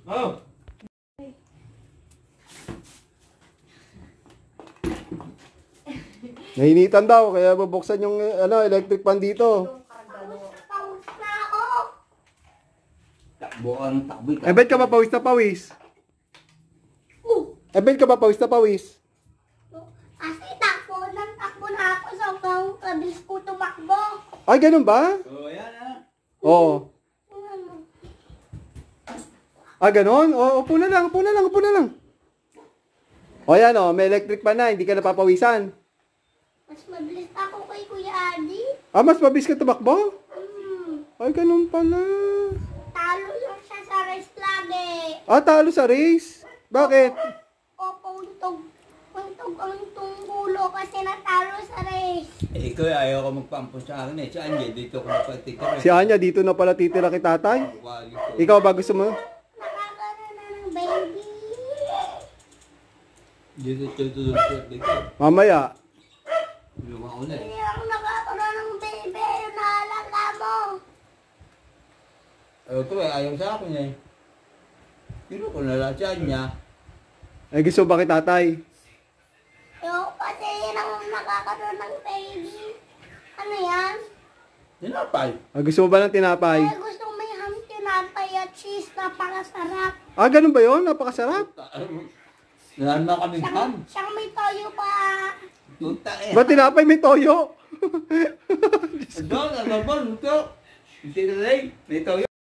Oh. Nainitan daw, kaya bubuksan yung electric fan dito. Takbo ang takbo. Bet ka ba pawis na pawis? Bet ka ba pawis na pawis? Kasi takbo na ako sa kabilis ko tumakbo. Ay, ganun ba? Oh, yan ah. Oo. Ah, ganun? O, upo na lang. O, yan o, may electric fan na, hindi ka napapawisan. Mas mabilis ako kay Kuya Adi. Ah, mas mabilis ka tumakbo? Ay, ganun pala. Talo lang siya sa race lagi. Ah, talo sa race? Bakit? Opo, untog ang tunggulo kasi natalo sa race. Eh, ikaw ayaw ko magpampos sa akin eh. Si Anya, dito ko napatitira. Si Anya, dito na pala titira kay tatay. Ikaw ba gusto mo? Nakakaroon na ng baby. Dito tutulog dito. Mamaya. Lumaon eh. Hindi ako nakakaroon ng baby. Yung naalaga mo. Ito eh, ayaw sa akin eh. Pero kung nala si Anya. Ay, gusto ba kay tatay? Yung kasi yun ang nakakaroon ng baby. Ano yan? Tinapay. Ah, gusto mo ba ng tinapay? Ay, gusto may ham, tinapay at cheese. Napakasarap. Ah, ganun ba yun? Napakasarap. Nahan na kami ham. Siyang may toyo pa. Tunta eh. Ba't tinapay may toyo? Doon, ano ba? Ito. Hindi na rin. May toyo.